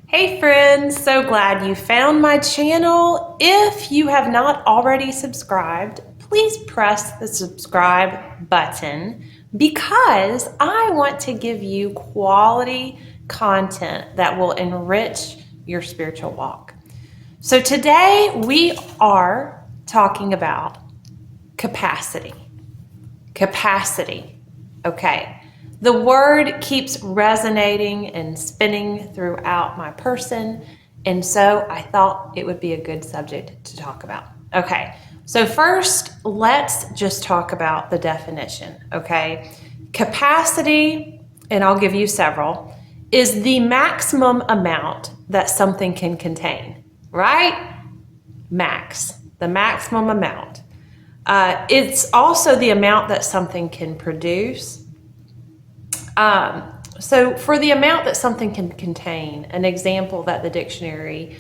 Hey friends, so glad you found my channel. If you have not already subscribed, please press the subscribe button because I want to give you quality content that will enrich your spiritual walk. So today we are talking about capacity. Capacity, okay. The word keeps resonating and spinning throughout my person, and so I thought it would be a good subject to talk about. Okay, so first, let's just talk about the definition, okay? Capacity, and I'll give you several, is the maximum amount that something can contain, right? The maximum amount. It's also the amount that something can produce. So for the amount that something can contain, an example that the dictionary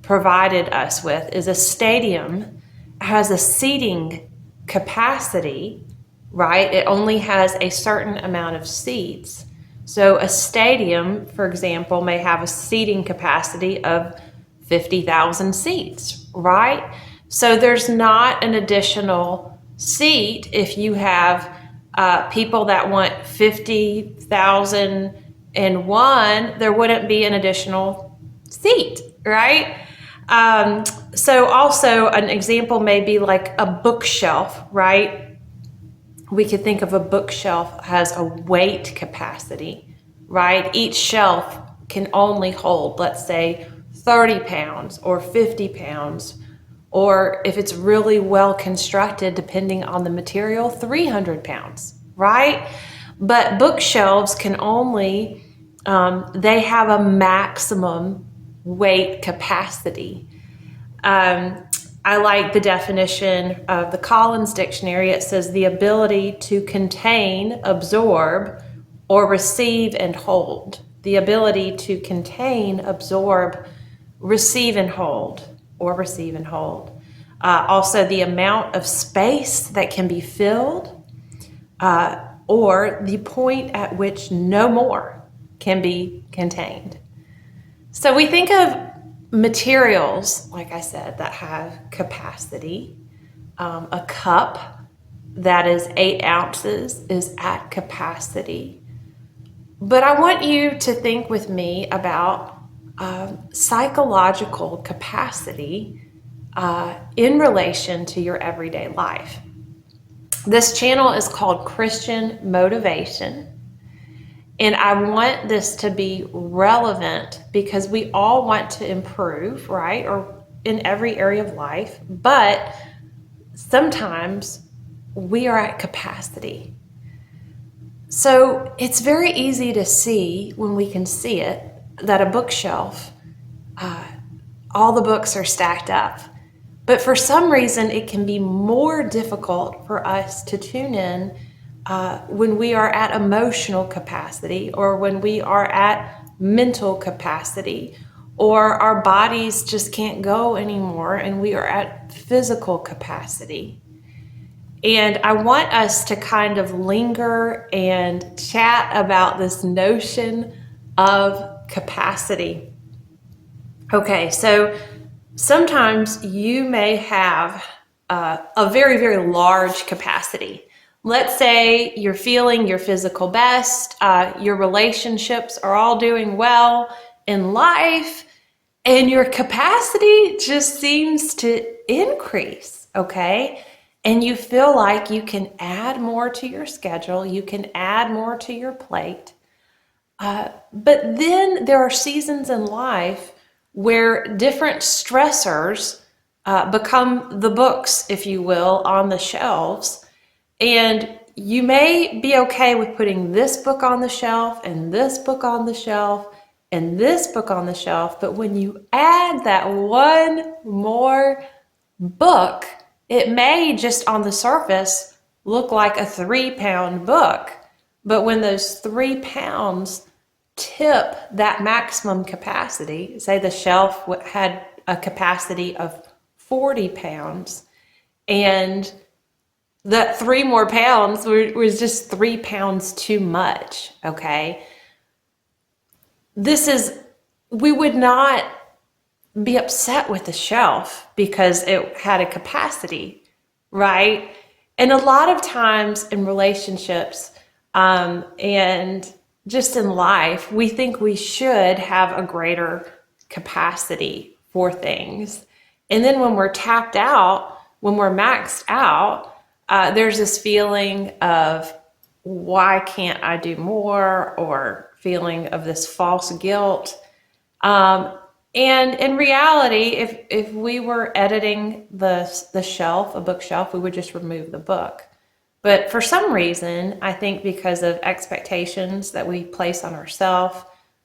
provided us with is a stadium has a seating capacity, right? It only has a certain amount of seats. So a stadium, for example, may have a seating capacity of 50,000 seats, right? So there's not an additional seat if you have people that want 50,001, there wouldn't be an additional seat, right? So also an example may be like a bookshelf, right? We could think of a bookshelf as a weight capacity, right? Each shelf can only hold, let's say, 30 pounds or 50 pounds, or if it's really well constructed, depending on the material, 300 pounds, right? But bookshelves can only, they have a maximum weight capacity. I like the definition of the Collins Dictionary. It says the ability to contain, absorb, or receive and hold. The ability to contain, absorb, receive and hold, or receive and hold. Also the amount of space that can be filled, or the point at which no more can be contained. So we think of materials, like I said, that have capacity. A cup that is 8 ounces is at capacity. But I want you to think with me about psychological capacity in relation to your everyday life. This channel is called Christian Motivation, and I want this to be relevant because we all want to improve, right? Or in every area of life, but sometimes we are at capacity. So it's very easy to see when we can see it that a bookshelf, all the books are stacked up. But for some reason, it can be more difficult for us to tune in when we are at emotional capacity, or when we are at mental capacity, or our bodies just can't go anymore and we are at physical capacity. And I want us to kind of linger and chat about this notion of capacity. Okay, so sometimes you may have a very, very large capacity. Let's say you're feeling your physical best, your relationships are all doing well in life, and your capacity just seems to increase, okay? And you feel like you can add more to your schedule, you can add more to your plate. But then there are seasons in life where different stressors become the books, if you will, on the shelves. And you may be okay with putting this book on the shelf and this book on the shelf and this book on the shelf. But when you add that one more book, it may just on the surface look like a 3-pound book. But when those 3 pounds tip that maximum capacity, say the shelf had a capacity of 40 pounds and that 3 more pounds was just 3 pounds too much, okay? This is we would not be upset with the shelf because it had a capacity, right? And a lot of times in relationships, and just in life, we think we should have a greater capacity for things. And then when we're tapped out, when we're maxed out, there's this feeling of, why can't I do more? Or feeling of this false guilt. And in reality, if we were editing the shelf, a bookshelf, we would just remove the book. But for some reason, I think because of expectations that we place on ourselves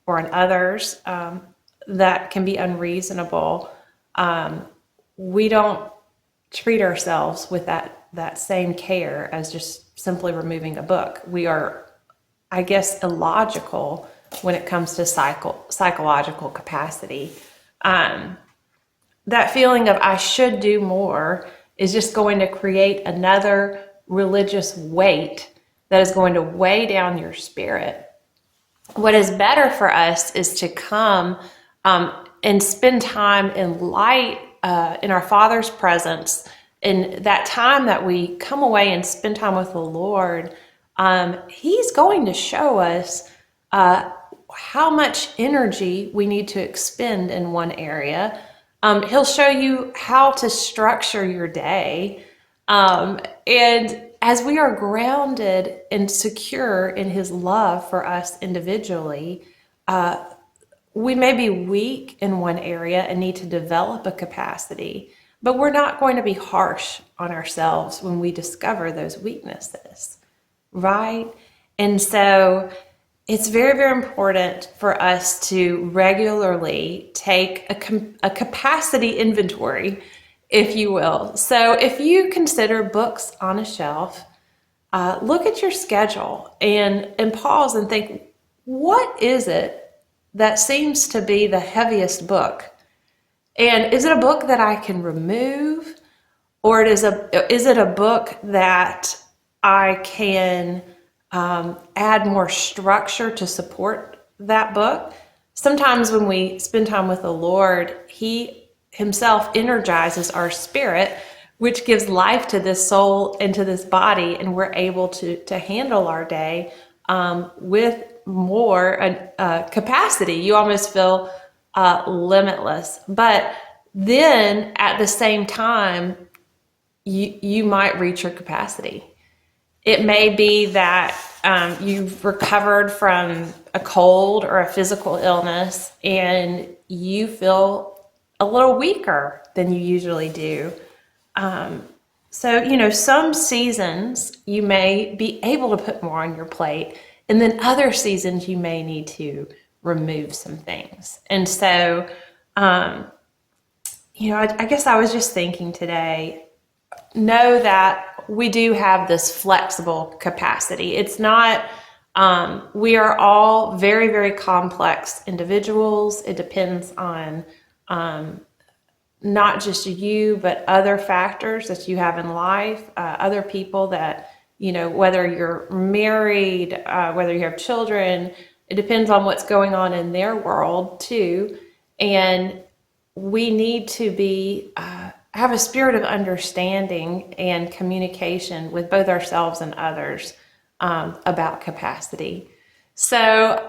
or on others, that can be unreasonable, we don't treat ourselves with that same care as just simply removing a book. We are, I guess, illogical when it comes to psychological capacity. That feeling of I should do more is just going to create another religious weight that is going to weigh down your spirit. What is better for us is to come and spend time in light, in our Father's presence. In that time that we come away and spend time with the Lord, He's going to show us how much energy we need to expend in one area. He'll show you how to structure your day. And as we are grounded and secure in His love for us individually, we may be weak in one area and need to develop a capacity, but we're not going to be harsh on ourselves when we discover those weaknesses, right? And so it's very, very important for us to regularly take a capacity inventory, if you will. So if you consider books on a shelf, look at your schedule and pause and think, what is it that seems to be the heaviest book? And is it a book that I can remove? Or is it a book that I can add more structure to support that book? Sometimes when we spend time with the Lord, He Himself energizes our spirit, which gives life to this soul and to this body, and we're able to handle our day with more capacity. You almost feel limitless. But then at the same time, you might reach your capacity. It may be that you've recovered from a cold or a physical illness and you feel a little weaker than you usually do. So, some seasons you may be able to put more on your plate, and then other seasons you may need to remove some things. And so, I guess I was just thinking today, know that we do have this flexible capacity. It's not, we are all very, very complex individuals. It depends on not just you, but other factors that you have in life, other people that, whether you're married, whether you have children, it depends on what's going on in their world too. And we need to be, have a spirit of understanding and communication with both ourselves and others about capacity. So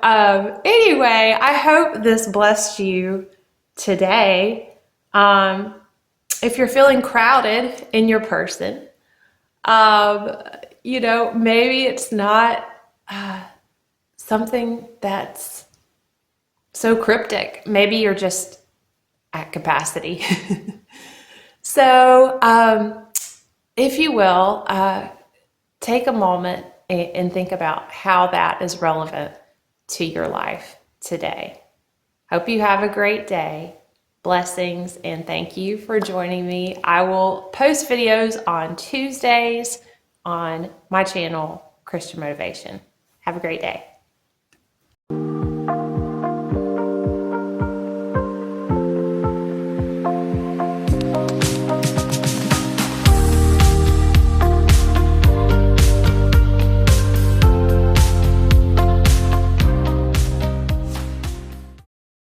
anyway, I hope this blessed you today. If you're feeling crowded in your person, maybe it's not something that's so cryptic. Maybe you're just at capacity. So, if you will, take a moment and think about how that is relevant to your life today. Hope you have a great day. Blessings, and thank you for joining me. I will post videos on Tuesdays on my channel, Christian Motivation. Have a great day.